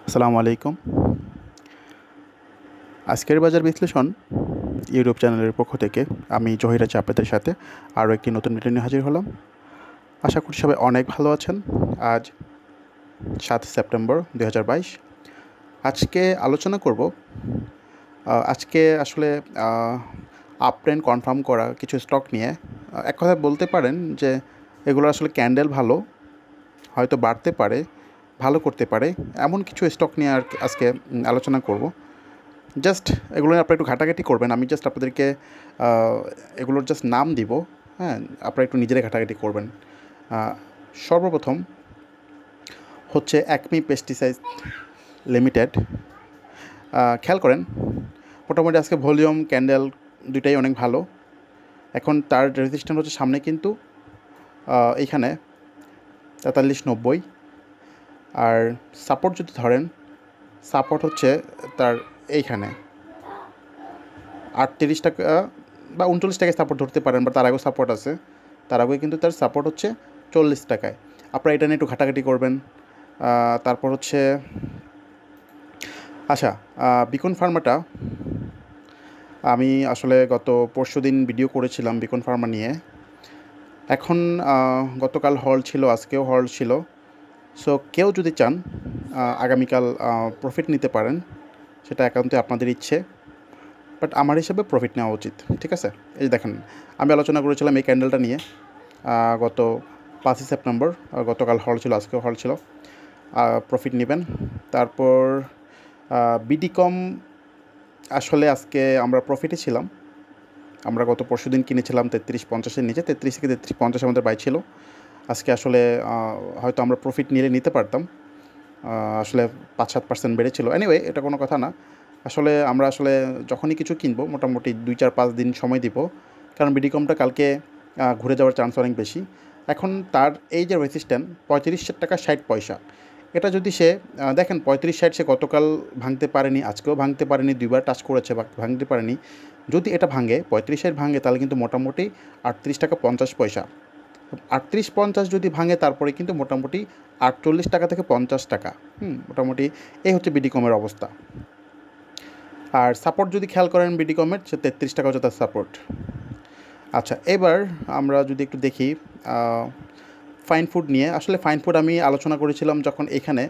আসসালামু আলাইকুম। আজকের বাজার বিশ্লেষণ ইউটিউব চ্যানেলের পক্ষ থেকে আমি জহির আছি আপনাদের সাথে আরও একটি নতুন ভিডিও নিয়ে হাজির হলাম। আশা করি সবাই অনেক ভালো আছেন। আজ 7 সেপ্টেম্বর 2022। আজকে আলোচনা করব আজকে আসলে আপ ট্রেন্ড কনফার্ম করা কিছু স্টক নিয়ে। এক কথায় বলতে পারেন যে এগুলো আসলে ক্যান্ডেল ভালো, হয়তো বাড়তে পারে, ভালো করতে পারে, এমন কিছু স্টক নিয়ে আজকে আলোচনা করব। জাস্ট এগুলো নিয়ে আপনারা একটু ঘাটাঘাটি করবেন। আমি জাস্ট আপনাদেরকে এগুলোর জাস্ট নাম দিব। হ্যাঁ, আপনারা একটু নিজেরাই ঘাটাঘাটি করবেন। সর্বপ্রথম হচ্ছে অ্যাকমি পেস্টিসাইড লিমিটেড। খেয়াল করেন, মোটামুটি আজকে ভলিউম ক্যান্ডেল দুইটাই অনেক ভালো। এখন তার রেজিস্ট্যান্স হচ্ছে সামনে কিন্তু এইখানে 43.90, আর সাপোর্ট যদি ধরেন, সাপোর্ট হচ্ছে তার এইখানে 38 টাকা বা 39 টাকায় সাপোর্ট ধরতে পারেন, বা তার আগেও সাপোর্ট আছে। তার আগে কিন্তু তার সাপোর্ট হচ্ছে 40 টাকায়। আপনারা এটা নিয়ে একটু ঘাটাঘাটি করবেন। তারপর হচ্ছে আচ্ছা, বিকন ফার্মাটা আমি আসলে গত পরশুদিন ভিডিও করেছিলাম বিকন ফার্মা নিয়ে। এখন গতকাল হল ছিল, আজকেও হল ছিল। সো কেউ যদি চান আগামীকাল প্রফিট নিতে পারেন, সেটা একান্তই আপনাদের ইচ্ছে, বাট আমার হিসাবে প্রফিট নেওয়া উচিত। ঠিক আছে, এই যে দেখেন, আমি আলোচনা করেছিলাম এই ক্যান্ডেলটা নিয়ে গত 5 সেপ্টেম্বর। গতকাল হল ছিল, আজকেও হল ছিল। প্রফিট নেবেন। তারপর বিডিকম, আসলে আজকে আমরা প্রফিটে ছিলাম। আমরা গত পরশুদিন কিনেছিলাম 33.50-এর নিচে, 33 থেকে 33.50 আমাদের বাই ছিল। আজকে আসলে হয়তো আমরা প্রফিট নিতে পারতাম। আসলে 5-7% বেড়েছিল। এনিওয়ে, এটা কোনো কথা না। আসলে আমরা যখনই কিছু কিনবো মোটামুটি 2-4-5 দিন সময় দিব, কারণ বিডিকমটা কালকে ঘুরে যাওয়ার চান্স অনেক বেশি। এখন তার এই যে রেজিস্ট্যান্স 35 টাকা 60 পয়সা, এটা যদি সে দেখেন 35-60 সে গতকাল ভাঙতে পারেনি, আজকেও ভাঙতে পারেনি, দুইবার টাচ করেছে বা ভাঙতে পারেনি। যদি এটা ভাঙে 35-60 ভাঙে, তাহলে কিন্তু মোটামুটি 38 টাকা 50 পয়সা। 38-50 যদি ভাঙে, তারপরে কিন্তু মোটামুটি 48 টাকা থেকে 50 টাকা। মোটামুটি এই হচ্ছে বিডিকমের অবস্থা। আর সাপোর্ট যদি খেয়াল করেন বিডিকমের, সে 33 টাকা হচ্ছে তার সাপোর্ট। আচ্ছা, এবার আমরা যদি একটু দেখি ফাইন ফুড নিয়ে। আসলে ফাইন ফুড আমি আলোচনা করেছিলাম যখন এখানে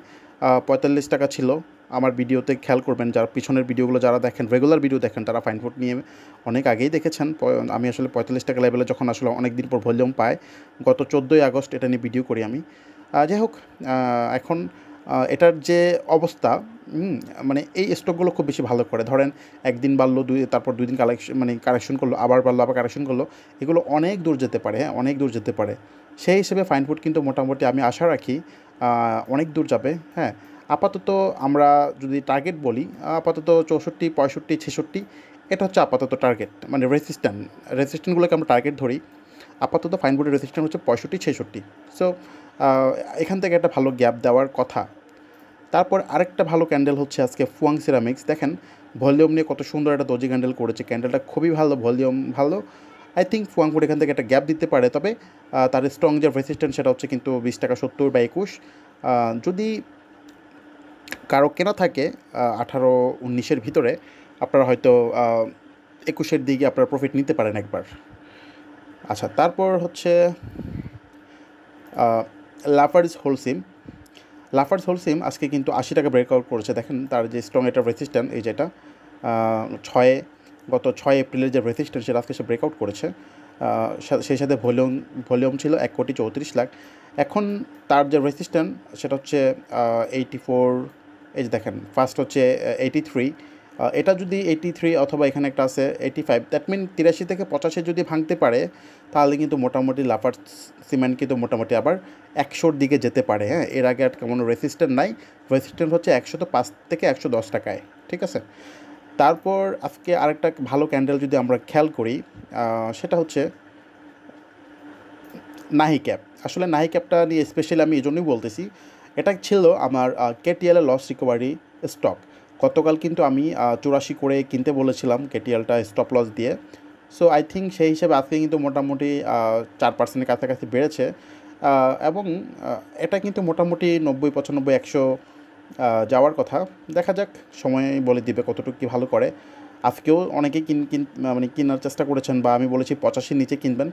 45 টাকা ছিল। আমার ভিডিওতে খেয়াল করবেন, যারা পিছনের ভিডিওগুলো যারা দেখেন, রেগুলার ভিডিও দেখেন, তারা ফাইন ফুড নিয়ে অনেক আগেই দেখেছেন। আমি আসলে 45 টাকা লেভেলে যখন আসলে অনেক দিন পর ভলিউম পায়, গত 14ই আগস্ট এটা নিয়ে ভিডিও করি আমি। যাই হোক, এখন এটার যে অবস্থা, মানে এই স্টকগুলো খুব বেশি ভালো করে। ধরেন একদিন বাড়লো, তারপর 2 দিন কারেকশন করলো, আবার বাড়লো, আবার কারেকশন করলো। এগুলো অনেক দূর যেতে পারে। হ্যাঁ, অনেক দূর যেতে পারে। সেই হিসেবে ফাইন ফুড কিন্তু মোটামুটি আমি আশা রাখি অনেক দূর যাবে। হ্যাঁ, আপাতত আমরা যদি টার্গেট বলি, আপাতত 64, 65, 66 এটা হচ্ছে আপাতত টার্গেট, মানে রেজিস্ট্যান্টগুলোকে আমরা টার্গেট ধরি। আপাতত ফাইন ফুডের রেজিস্ট্যান্ট হচ্ছে 65, 66। সো এখান থেকে একটা ভালো গ্যাপ দেওয়ার কথা। তারপর আরেকটা ভালো ক্যান্ডেল হচ্ছে আজকে ফুয়াং সিরামিক্স। দেখেন ভলিউম নিয়ে কত সুন্দর একটা দোজি ক্যান্ডেল করেছে। ক্যান্ডেলটা খুবই ভালো, ভলিউম ভালো। আই থিঙ্ক ফুয়াং ফুড এখান থেকে একটা গ্যাপ দিতে পারে। তবে তার স্ট্রং যে রেজিস্ট্যান্স সেটা হচ্ছে কিন্তু 20 টাকা 70 বা 21। যদি কারো কেনা থাকে 18-19-এর ভিতরে, আপনারা হয়তো 21-এর দিকে আপনারা প্রফিট নিতে পারেন একবার। আচ্ছা, তারপর হচ্ছে লাফার্জ হোলসিম আজকে কিন্তু 80 টাকা ব্রেকআউট করেছে। দেখেন তার যে স্ট্রং এটা রেজিস্ট্যান্স, এই যেটা 6 গত 6 এপ্রিলের যে রেজিস্ট্যান্স, সেটা আজকে সে ব্রেকআউট করেছে। সেই সাথে ভলিউম ছিল 1,34,00,000। এখন তার যে রেজিস্ট্যান্স সেটা হচ্ছে 84। এই যে দেখেন, ফার্স্ট হচ্ছে 83। এটা যদি 83 অথবা এখানে একটা আছে 85, দ্যাট মিন 83 থেকে 85 যদি ভাঙতে পারে, তাহলে কিন্তু মোটামুটি লাফার্জ সিমেন্ট কিন্তু মোটামুটি আবার 100-র দিকে যেতে পারে। হ্যাঁ, এর আগে আর কোনো রেজিস্ট্যান্স নাই। রেজিস্ট্যান্স হচ্ছে 105 থেকে 110 টাকায়। ঠিক আছে। তারপর আজকে আরেকটা ভালো ক্যান্ডেল যদি আমরা খেয়াল করি, সেটা হচ্ছে নাহি ক্যাপ। আসলে নাহি ক্যাপটা নিয়ে স্পেশালি আমি এই জন্যই বলতেছি, এটা ছিল আমার কেটিএলের লস রিকভারি স্টক। গতকাল কিন্তু আমি 84 করে কিনতে বলেছিলাম কেটিএলটা স্টপ লস দিয়ে। সো আই থিঙ্ক সেই হিসেবে আজকে কিন্তু মোটামুটি 4%-এর কাছাকাছি বেড়েছে। এবং এটা কিন্তু মোটামুটি 90, 95, 100 যাওয়ার কথা। দেখা যাক, সময় বলে দিবে কতটুকু কী ভালো করে। আজকেও অনেকেই মানে কেনার চেষ্টা করেছেন, বা আমি বলেছি 85 নিচে কিনবেন।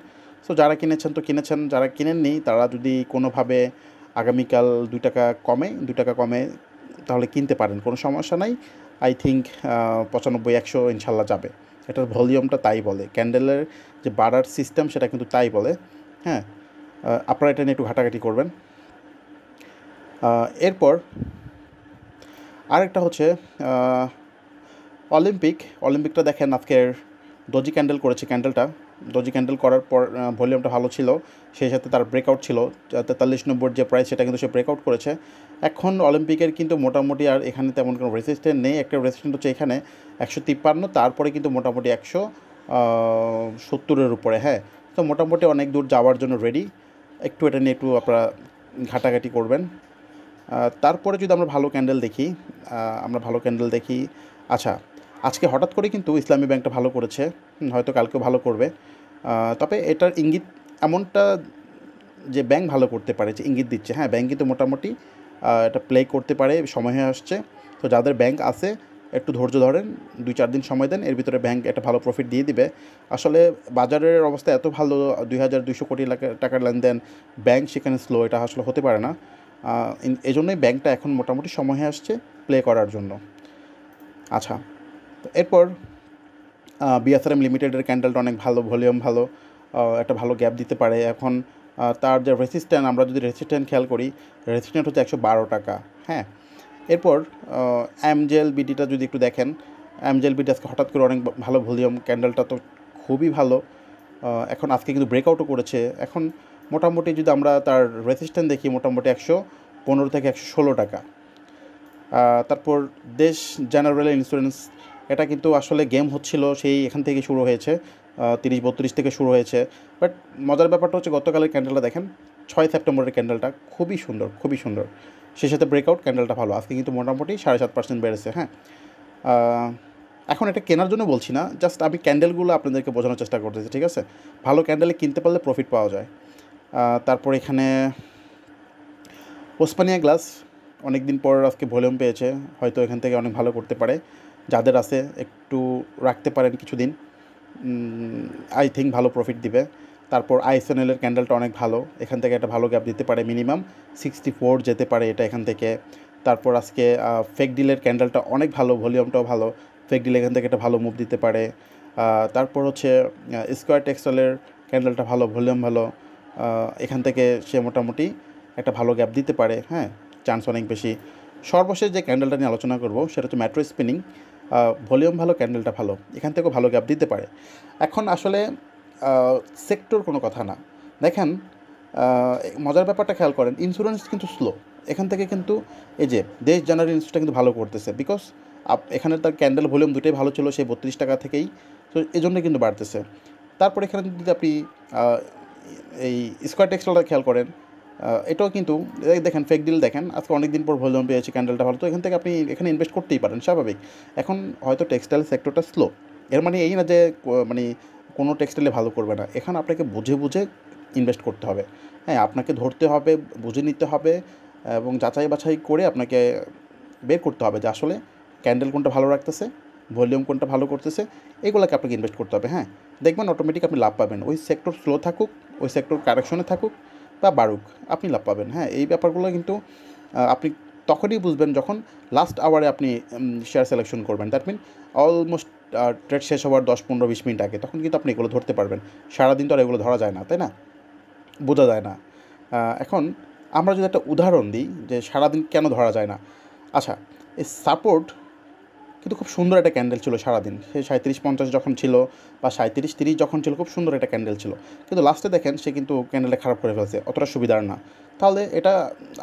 সো যারা কিনেছেন তো কিনেছেন, যারা কিনেননি তারা যদি কোনোভাবে আগামীকাল 2 টাকা কমে তাহলে কিনতে পারেন, কোনো সমস্যা নাই। আই থিঙ্ক 95-100 ইনশাল্লাহ যাবে। এটার ভলিউমটা তাই বলে, ক্যান্ডেলের যে বাড়ার সিস্টেম সেটা কিন্তু তাই বলে। হ্যাঁ, আপনারা এটা নিয়ে একটু ঘাটাঘাটি করবেন। এরপর আরেকটা হচ্ছে অলিম্পিকটা দেখেন, আজকের ডজি ক্যান্ডেল করেছে। ডজি ক্যান্ডেল করার পর ভলিউমটা ভালো ছিল, সেই সাথে তার ব্রেকআউট ছিল 43.90 যে প্রাইস, সেটা কিন্তু সে ব্রেকআউট করেছে। এখন অলিম্পিকের কিন্তু মোটামুটি আর এখানে তেমন কোনো রেজিস্ট্যান্ট নেই। একটা রেজিস্ট্যান্ট হচ্ছে এখানে 153, তারপরে কিন্তু মোটামুটি 170-এর উপরে। হ্যাঁ, তো মোটামুটি অনেক দূর যাওয়ার জন্য রেডি। একটু এটা নিয়ে একটু আপনারা ঘাটাঘাটি করবেন। তারপরে যদি আমরা ভালো ক্যান্ডেল দেখি, আচ্ছা, আজকে হঠাৎ করে কিন্তু ইসলামী ব্যাংকটা ভালো করেছে, হয়তো কালকেও ভালো করবে। তবে এটার ইঙ্গিত এমনটা যে ব্যাংক ভালো করতে পারে, যে ইঙ্গিত দিচ্ছে। হ্যাঁ, ব্যাংক কিন্তু মোটামুটি এটা প্লে করতে পারে, সময় হয়ে আসছে। তো যাদের ব্যাংক আছে একটু ধৈর্য ধরেন, 2-4 দিন সময় দেন, এর ভিতরে ব্যাংক একটা ভালো প্রফিট দিয়ে দিবে। আসলে বাজারের অবস্থা এত ভালো, 2200 কোটি টাকার লেনদেন, ব্যাংক সেখানে স্লো, এটা আসলে হতে পারে না। এই জন্যই ব্যাংকটা এখন মোটামুটি সময় হয়ে আসছে প্লে করার জন্য। আচ্ছা, তো এরপর বিএসআরএম লিমিটেডের ক্যান্ডেলটা অনেক ভালো, ভলিউম ভালো, একটা ভালো গ্যাপ দিতে পারে। এখন তার যে রেসিস্ট্যান্ট, আমরা যদি রেসিস্ট্যান্ট খেয়াল করি, রেসিস্ট্যান্ট হচ্ছে 112 টাকা। হ্যাঁ, এরপর এমজেল বিডিটা যদি একটু দেখেন, এমজেল বিডি আজকে হঠাৎ করে অনেক ভালো ভলিউম, ক্যান্ডেলটা তো খুবই ভালো। এখন আজকে কিন্তু ব্রেকআউটও করেছে। এখন মোটামুটি যদি আমরা তার রেসিস্ট্যান্ট দেখি, মোটামুটি 115 থেকে 116 টাকা। তারপর দেশ জেনারেল ইন্স্যুরেন্স, এটা কিন্তু আসলে গেম হচ্ছিল, সেই এখান থেকে শুরু হয়েছে, 30-32 থেকে শুরু হয়েছে। বাট মজার ব্যাপারটা হচ্ছে গতকালের ক্যান্ডেলটা দেখেন, 6 সেপ্টেম্বরের ক্যান্ডেলটা খুবই সুন্দর। সেই সাথে ব্রেকআউট, ক্যান্ডেলটা ভালো, আজকে কিন্তু মোটামুটি 7.5% বেড়েছে। হ্যাঁ, এখন এটা কেনার জন্য বলছি না, জাস্ট আমি ক্যান্ডেলগুলো আপনাদেরকে বোঝানোর চেষ্টা করতেছি, ঠিক আছে? ভালো ক্যান্ডেলে কিনতে পারলে প্রফিট পাওয়া যায়। তারপর এখানে ওসমানিয়া গ্লাস অনেক দিন পর আজকে ভলিউম পেয়েছে, হয়তো এখান থেকে অনেক ভালো করতে পারে। যাদের আছে একটু রাখতে পারেন কিছুদিন, আই থিঙ্ক ভালো প্রফিট দিবে। তারপর আইএসএনএলের ক্যান্ডেলটা অনেক ভালো, এখান থেকে একটা ভালো গ্যাপ দিতে পারে, মিনিমাম 64 যেতে পারে এটা এখান থেকে। তারপর আজকে ফেক ডিলের ক্যান্ডেলটা অনেক ভালো, ভলিউমটাও ভালো, ফেক ডিল এখান থেকে একটা ভালো মুভ দিতে পারে। তারপর হচ্ছে স্কোয়ার টেক্সটাইলের ক্যান্ডেলটা ভালো, ভলিউম ভালো, এখান থেকে সে মোটামুটি একটা ভালো গ্যাপ দিতে পারে। হ্যাঁ, চান্স অনেক বেশি। সর্বশেষ যে ক্যান্ডেলটা নিয়ে আলোচনা করব সেটা হচ্ছে মেট্রো স্পিনিং, ভলিউম ভালো, ক্যান্ডেলটা ভালো, এখান থেকেও ভালো গ্যাপ দিতে পারে। এখন আসলে সেক্টর কোনো কথা না, দেখেন মজার ব্যাপারটা খেয়াল করেন, ইন্স্যুরেন্স কিন্তু স্লো, এখান থেকে কিন্তু এই যে দেশ জেনারেল ইন্স্যুরেন্সটা কিন্তু ভালো করতেছে, বিকজ এখানে তার ক্যান্ডেল ভলিউম দুটোই ভালো ছিল, সেই 32 টাকা থেকেই, তো এই জন্যই কিন্তু বাড়তেছে। তারপর এখানে যদি আপনি এই স্কোয়ার টেক্সটাইলটা খেয়াল করেন, এটাও কিন্তু দেখেন, ফেক ডিল দেখেন, আজকে অনেক দিন পর ভলিউম পেয়েছে, ক্যান্ডেলটা ভালো, তো এখান থেকে আপনি এখানে ইনভেস্ট করতেই পারেন, স্বাভাবিক। এখন হয়তো টেক্সটাইল সেক্টরটা স্লো, এর মানে এই না যে মানে কোনো টেক্সটাইলে ভালো করবে না, এখানে আপনাকে বুঝে ইনভেস্ট করতে হবে। হ্যাঁ, আপনাকে ধরতে হবে, বুঝে নিতে হবে, এবং যাচাই বাছাই করে আপনাকে বের করতে হবে যে আসলে ক্যান্ডেল কোনটা ভালো রাখতেছে, ভলিউম কোনটা ভালো করতেছে, এগুলোকে আপনাকে ইনভেস্ট করতে হবে। হ্যাঁ, দেখবেন অটোমেটিক আপনি লাভ পাবেন, ওই সেক্টর স্লো থাকুক, ওই সেক্টর কারেকশনে থাকুক বা বাড়ুক, আপনি লাভ পাবেন। হ্যাঁ, এই ব্যাপারগুলো কিন্তু আপনি তখনই বুঝবেন যখন লাস্ট আওয়ারে আপনি শেয়ার সিলেকশন করবেন, দ্যাট মিন অলমোস্ট ট্রেড শেষ হওয়ার 10-15-20 মিনিট আগে, তখন কিন্তু আপনি এগুলো ধরতে পারবেন। সারাদিন তো আর এগুলো ধরা যায় না, তাই না? বোঝা যায় না। এখন আমরা যদি একটা উদাহরণ দিই যে সারাদিন কেন ধরা যায় না, আচ্ছা, এই সাপোর্ট কিন্তু খুব সুন্দর একটা ক্যান্ডেল ছিল সারাদিন, সেই 37-50 যখন ছিল বা 37-30 যখন ছিল, খুব সুন্দর একটা ক্যান্ডেল ছিল, কিন্তু লাস্টে দেখেন সে কিন্তু ক্যান্ডেলটা খারাপ করে ফেলছে, অতটা সুবিধার না। তাহলে এটা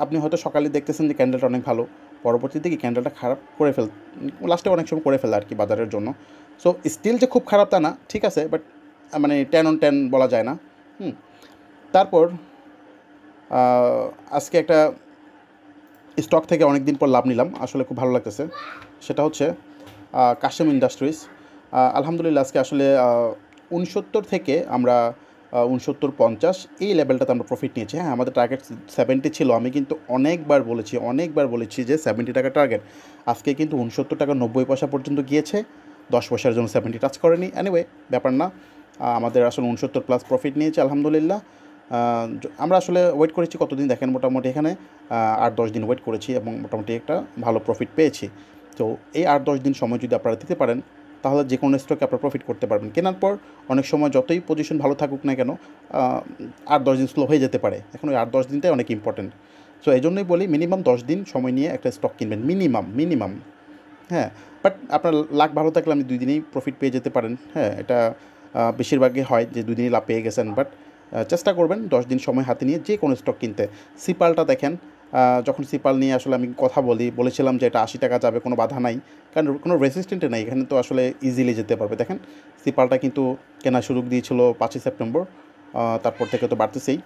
আপনি হয়তো সকালে দেখতেছেন যে ক্যান্ডেলটা অনেক ভালো, পরবর্তীতে কি ক্যান্ডেলটা খারাপ করে লাস্টে অনেক সময় করে ফেলে আর কি বাজারের জন্য। সো স্টিল যে খুব খারাপ তা না, ঠিক আছে, বাট মানে 10 on 10 বলা যায় না। তারপর আজকে একটা স্টক থেকে অনেক দিন পর লাভ নিলাম, আসলে খুব ভালো লাগতেছে, সেটা হচ্ছে কাশেম ইন্ডাস্ট্রিজ। আলহামদুলিল্লাহ আজকে আসলে 69 থেকে আমরা 69-50 এই লেভেলটাতে আমরা প্রফিট নিয়েছি। হ্যাঁ, আমাদের টার্গেট 70 ছিল। আমি কিন্তু অনেকবার বলেছি যে 70 টাকা টার্গেট। আজকে কিন্তু 69 টাকা 90 পয়সা পর্যন্ত গিয়েছে, 10 পয়সার জন্য 70 টাচ করেনি। এনিওয়ে, ব্যাপার না। আমাদের আসলে 69 প্লাস প্রফিট নিয়েছে আলহামদুলিল্লাহ। আমরা আসলে ওয়েট করেছি কতদিন দেখেন, মোটামুটি এখানে 8-10 দিন ওয়েট করেছি এবং মোটামুটি একটা ভালো প্রফিট পেয়েছি। তো এই 8-10 দিন সময় যদি আপনারা দিতে পারেন, তাহলে যে কোনো স্টকে আপনারা প্রফিট করতে পারবেন। কেনার পর অনেক সময় যতই পজিশন ভালো থাকুক না কেন, 8-10 দিন স্লো হয়ে যেতে পারে। এখন ওই 8-10 দিনটাই অনেক ইম্পর্টেন্ট। সো এই জন্যই বলি মিনিমাম 10 দিন সময় নিয়ে একটা স্টক কিনবেন, মিনিমাম। হ্যাঁ, বাট আপনার লাক ভালো থাকলে আপনি 2 দিনেই প্রফিট পেয়ে যেতে পারেন। হ্যাঁ, এটা বেশিরভাগই হয় যে 2 দিনই লাভ পেয়ে গেছেন। বাট চেষ্টা করবেন 10 দিন সময় হাতে নিয়ে যে কোনো স্টক কিনতে। সিপালটা দেখেন, যখন সিপাল নিয়ে আসলে আমি কথা বলেছিলাম যে এটা 80 টাকা যাবে, কোনো বাধা নাই, কারণ কোনো রেসিস্ট্যান্টে নাই, এখানে তো আসলে ইজিলি যেতে পারবে। দেখেন সিপালটা কিন্তু কেনার সুযোগ দিয়েছিল 5ই সেপ্টেম্বর, তারপর থেকে তো বাড়তেছেই।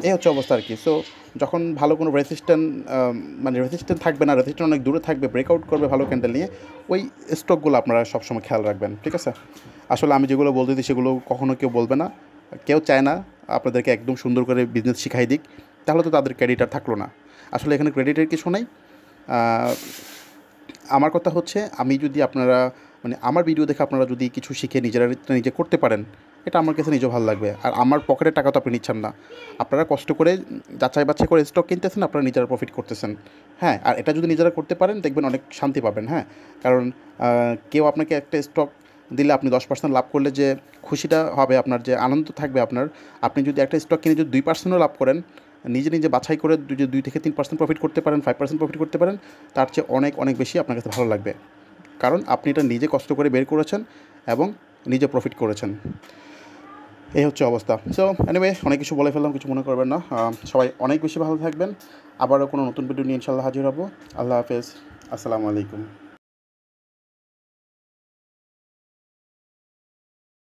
এই হচ্ছে অবস্থা আর কি। সো যখন ভালো কোনো রেসিস্ট্যান্ট থাকবে না, রেসিস্ট্যান্ট অনেক দূরে থাকবে, ব্রেকআউট করবে ভালো ক্যান্ডেল নিয়ে, ওই স্টকগুলো আপনারা সবসময় খেয়াল রাখবেন, ঠিক আছে? আসলে আমি যেগুলো বলতেছি সেগুলো কখনো কেউ বলবে না, কেউ চায় না আপনাদেরকে একদম সুন্দর করে বিজনেস শিখাই দিক, তাহলে তো তাদের ক্রেডিট আর থাকলো না। আসলে এখানে ক্রেডিটের কিছু নাই। আমার কথা হচ্ছে, আমি যদি আপনারা আমার ভিডিও দেখে আপনারা যদি কিছু শিখে নিজে করতে পারেন, এটা আমার কাছে নিজেও ভালো লাগবে। আর আমার পকেটের টাকা তো আপনি নিচ্ছেন না, আপনারা কষ্ট করে যাচাই বাছাই করে স্টক কিনতেছেন, আপনারা নিজেরা প্রফিট করতেছেন। হ্যাঁ, আর এটা যদি নিজেরা করতে পারেন দেখবেন অনেক শান্তি পাবেন। হ্যাঁ, কারণ কেউ আপনাকে একটা স্টক দিলে আপনি 10% লাভ করলে যে খুশিটা হবে, আপনার যে আনন্দ থাকবে আপনি যদি একটা স্টক কিনে যদি 2%ও লাভ করেন, নিজে বাছাই করে যদি 2-3% প্রফিট করতে পারেন, 5% প্রফিট করতে পারেন, তার চেয়ে অনেক বেশি আপনার কাছে ভালো লাগবে। কারণ আপনি এটা নিজে কষ্ট করে বের করেছেন এবং নিজে প্রফিট করেছেন। এই হচ্ছে অবস্থা। সো এনিওয়ে, অনেক কিছু বলে ফেললাম, কিছু মনে করবেন না। সবাই অনেক বেশি ভালো থাকবেন। আবারও কোনো নতুন ভিডিও নিয়ে ইনশাআল্লাহ হাজির হব। আল্লাহ হাফেজ, আসসালামু আলাইকুম।